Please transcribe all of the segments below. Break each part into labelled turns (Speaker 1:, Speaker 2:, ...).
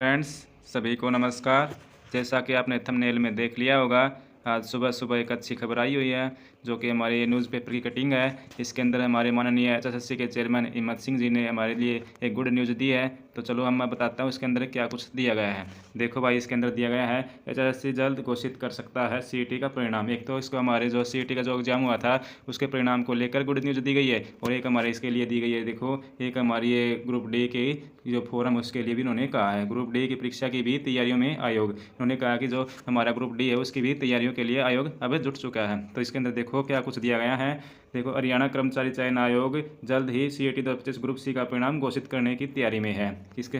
Speaker 1: Friends, सभी को नमस्कार। जैसा कि आपने थंबनेल में देख लिया होगा, आज सुबह सुबह एक अच्छी खबर आई हुई है जो कि हमारे न्यूज़पेपर की कटिंग है। इसके अंदर हमारे माननीय एचएसएससी के चेयरमैन हिम्मत सिंह जी ने हमारे लिए एक गुड न्यूज़ दी है। तो चलो मैं बताता हूँ इसके अंदर क्या कुछ दिया गया है। देखो भाई, इसके अंदर दिया गया है एचएसएससी जल्द घोषित कर सकता है सीईटी का परिणाम। एक तो इसको हमारे जो सीईटी का जो एग्जाम हुआ था उसके परिणाम को लेकर गुड न्यूज़ दी गई है, और एक हमारे इसके लिए दी गई है। देखो, एक हमारी ये ग्रुप डी की जो फॉरम उसके लिए भी उन्होंने कहा है, ग्रुप डी की परीक्षा की भी तैयारियों में आयोग, उन्होंने कहा कि जो हमारा ग्रुप डी है उसकी भी तैयारियों के लिए आयोग अब जुट चुका है। तो इसके अंदर देखो क्या कुछ दिया गया है। देखो, हरियाणा कर्मचारी चयन आयोग जल्द ही सीईटी 2025 ग्रुप सी का परिणाम घोषित करने की तैयारी में है। किसके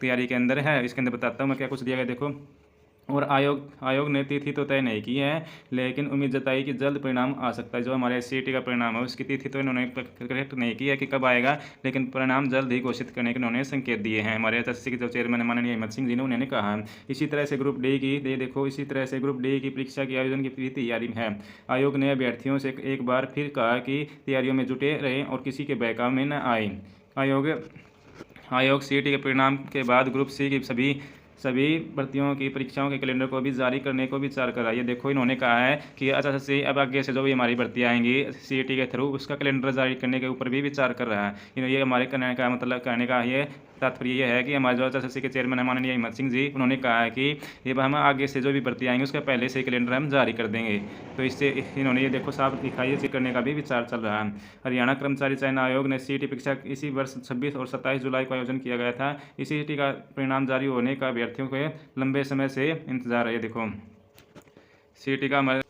Speaker 1: तैयारी के अंदर है, इसके अंदर बताता हूँ मैं क्या कुछ दिया गया। देखो, और आयोग ने तिथि तो तय नहीं की है, लेकिन उम्मीद जताई कि जल्द परिणाम आ सकता है। जो हमारे सीईटी का परिणाम है उसकी तिथि तो इन्होंने करेक्ट नहीं की है कि कब आएगा, लेकिन परिणाम जल्द ही घोषित करने के इन्होंने संकेत दिए हैं। हमारे एचएसएससी के जो चेयरमैन माननीय हिम्मत सिंह जी ने उन्होंने कहा है। इसी तरह से ग्रुप डी की देखो, इसी तरह से ग्रुप डी की परीक्षा के आयोजन की भी तैयारी में है। आयोग ने अभ्यर्थियों से एक बार फिर कहा कि तैयारियों में जुटे रहें और किसी के बहकाव में न आए। आयोग सीईटी के परिणाम के बाद ग्रुप सी की सभी भर्तियों की परीक्षाओं के कैलेंडर को भी जारी करने को विचार कर रहा है। ये देखो, इन्होंने कहा है कि अच्छा से अब आगे से जो भी हमारी भर्ती आएंगी सीईटी के थ्रू उसका कैलेंडर जारी करने के ऊपर भी विचार कर रहा है। ये हमारे कहने का मतलब, कहने का ये तात्पर्य ये है कि हमारे जो एचएसएससी के चेयरमैन है माननीय हिम्मत सिंह जी, उन्होंने कहा है कि ये हम आगे से जो भी भर्ती आएंगे उसका पहले से कैलेंडर हम जारी कर देंगे। तो इससे इन्होंने ये देखो साफ दिखाई है, करने का भी विचार चल रहा है। हरियाणा कर्मचारी चयन आयोग ने सीईटी परीक्षा इसी वर्ष 26 और 27 जुलाई को आयोजन किया गया था। इस सीईटी का परिणाम जारी होने का अभ्यर्थियों को लंबे समय से इंतजार है। देखो, सीईटी का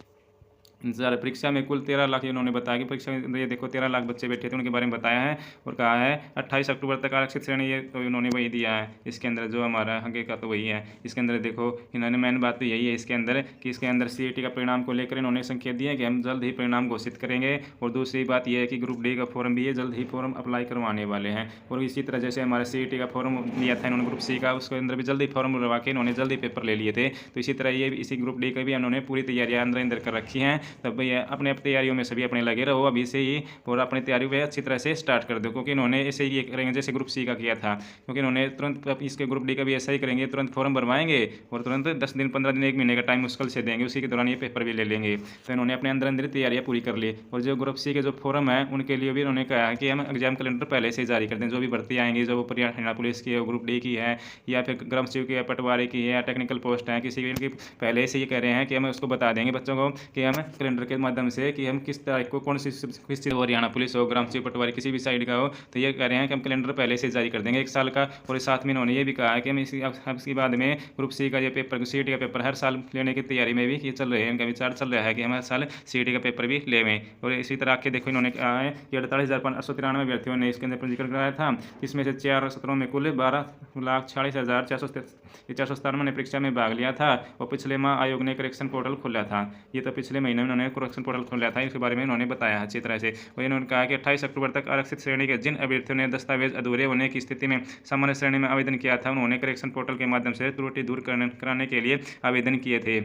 Speaker 1: इंतजार परीक्षा में कुल 13 लाख, इन्होंने बताया कि परीक्षा में ये देखो 13 लाख बच्चे बैठे थे, उनके बारे में बताया है। और कहा है 28 अक्टूबर तक आरक्षित श्रेणी, ये तो इन्होंने वही दिया है। इसके अंदर जो हमारा आगे का तो वही है। इसके अंदर देखो, इन्होंने मेन बात तो यही है इसके अंदर कि इसके अंदर सीईटी का परिणाम को लेकर इन्होंने संकेत दिया कि हम जल्द ही परिणाम घोषित करेंगे। और दूसरी बात यह है कि ग्रुप डी का फॉर्म भी है, जल्द ही फॉर्म अप्लाई करवाने वाले हैं। और इसी तरह जैसे हमारे सीईटी का फॉर्म लिया था इन्होंने ग्रुप सी का, उसके अंदर भी जल्दी फॉर्म भरवा के इन्होंने जल्दी पेपर ले लिए थे। तो इसी तरह ये इसी ग्रुप डी का भी इन्होंने पूरी तैयारियां अंदर कर रखी हैं। तब भैया अपने तैयारियों में सभी अपने लगे रहो अभी से ही, और अपनी तैयारी में अच्छी तरह से स्टार्ट कर दो, क्योंकि इन्होंने ऐसे ही करेंगे जैसे ग्रुप सी का किया था। क्योंकि इन्होंने तुरंत इसके ग्रुप डी का भी ऐसा ही करेंगे, तुरंत फॉर्म भरवाएंगे और तुरंत 10 दिन 15 दिन 1 महीने का टाइम मुश्किल से देंगे, उसी के दौरान ये पेपर भी ले लेंगे। तो इन्होंने अपने अंदर तैयारियां पूरी कर ली। और जो ग्रुप सी के जो फॉर्म है उनके लिए भी इन्होंने कहा है कि हम एग्जाम कैलेंडर पहले से ही जारी कर दें। जो भी भर्ती आएंगी, जो हरियाणा पुलिस की है, ग्रुप डी की है, या फिर ग्राम सेवक की है, पटवारी की है, या टेक्निकल पोस्ट है किसी की, पहले से ये कह रहे हैं कि हम उसको बता देंगे बच्चों को कि हम कैलेंडर के माध्यम से कि हम किस तारीख को कौन सी किस हरियाणा पुलिस हो, ग्राम सेवक, पटवारी किसी भी साइड का हो, तो ये कह रहे हैं कि हम कैलेंडर पहले से जारी कर देंगे 1 साल का। और साथ में इन्होंने ये भी कहा है कि हम इसके बाद में ग्रुप सी का ये पेपर, सीईटी का पेपर हर साल लेने की तैयारी में भी ये चल रहे हैं। इनका विचार चल रहा है कि हम हर साल सीईटी का पेपर भी लेवें। और इसी तरह के देखो, इन्होंने कहा है कि 48,893 अभ्यर्थियों ने इसके अंदर पंजीकरण कराया था। इसमें से 4 सत्रों में कुल 12,46,497 ने परीक्षा में भाग लिया था। और पिछले माह आयोग ने करेक्शन पोर्टल खोला था। ये तो पिछले महीने में उन्होंने करेक्शन पोर्टल खोला था, इसके बारे में उन्होंने बताया अच्छी तरह से। और इन्होंने कहा कि 28 अक्टूबर तक आरक्षित श्रेणी के जिन अभ्यर्थियों ने दस्तावेज अधूरे होने की स्थिति में सामान्य श्रेणी में आवेदन किया था, उन्होंने करेक्शन पोर्टल के माध्यम से त्रुटि दूर कराने के लिए आवेदन किए थे।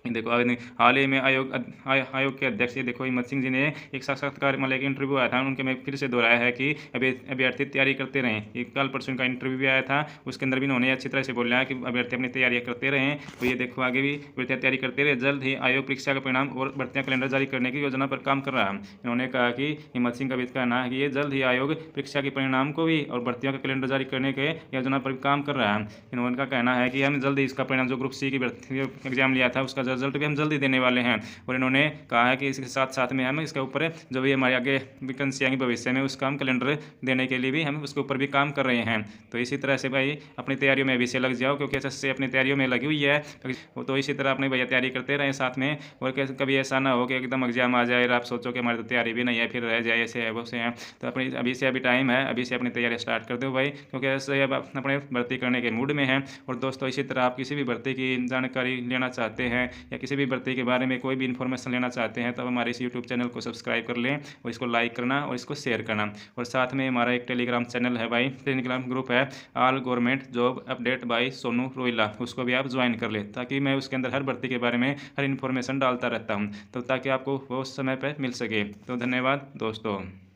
Speaker 1: देखो, हाल ही में आयोग के अध्यक्ष, ये देखो हिम्मत सिंह जी ने एक साक्षात्कार मतलब एक इंटरव्यू आया था उनके में फिर से दोहराया है कि अभ्यर्थी तैयारी करते रहें। एक कल परसों का इंटरव्यू भी आया था, उसके अंदर भी उन्होंने अच्छी तरह से बोला है कि अभ्यर्थी अपनी तैयारियां करते रहें। तो ये देखो, आगे भी अभ्यर्थी तैयारी करते रहे। जल्द ही आयोग परीक्षा का परिणाम और भर्तियां कैलेंडर जारी करने की योजना पर काम कर रहा है। इन्होंने कहा कि हिम्मत सिंह का भी कहना है कि ये जल्द ही आयोग परीक्षा के परिणाम को भी और भर्तियों का कैलेंडर जारी करने के योजना पर काम कर रहा है। इन्होंने कहना है कि हम जल्द ही इसका परिणाम, जो ग्रुप सी की भर्ती एग्जाम लिया था उसका रिजल्ट भी हम जल्दी देने वाले हैं। और इन्होंने कहा है कि इसके साथ साथ में हम इसके ऊपर जो भी हमारे आगे वैकेंसी आएंगी भविष्य में उसका हम कैलेंडर देने के लिए भी हम उसके ऊपर भी काम कर रहे हैं। तो इसी तरह से भाई अपनी तैयारियों में अभी से लग जाओ, क्योंकि एचएसएससी अपनी तैयारियों में लगी हुई है। तो इसी तरह अपने भैया तैयारी करते रहें साथ में। और कभी ऐसा ना हो कि एकदम एग्जाम आ जाए और आप सोचो कि हमारी तो तैयारी भी नहीं है, फिर रह जाए, ऐसे है वो से हैं। तो अपनी अभी से टाइम है, अभी से अपनी तैयारी स्टार्ट कर दो भाई, क्योंकि ऐसे अब अपने भर्ती करने के मूड में हैं। और दोस्तों, इसी तरह आप किसी भी भर्ती की जानकारी लेना चाहते हैं या किसी भी भर्ती के बारे में कोई भी इन्फॉर्मेशन लेना चाहते हैं, तो हमारे इस यूट्यूब चैनल को सब्सक्राइब कर लें और इसको लाइक करना और इसको शेयर करना। और साथ में हमारा एक टेलीग्राम चैनल है भाई, टेलीग्राम ग्रुप है all government job update by Sonu Roila, उसको भी आप ज्वाइन कर लें, ताकि मैं उसके अंदर हर भर्ती के बारे में हर इन्फॉर्मेशन डालता रहता हूँ, तो ताकि आपको वो समय पर मिल सके। तो धन्यवाद दोस्तों।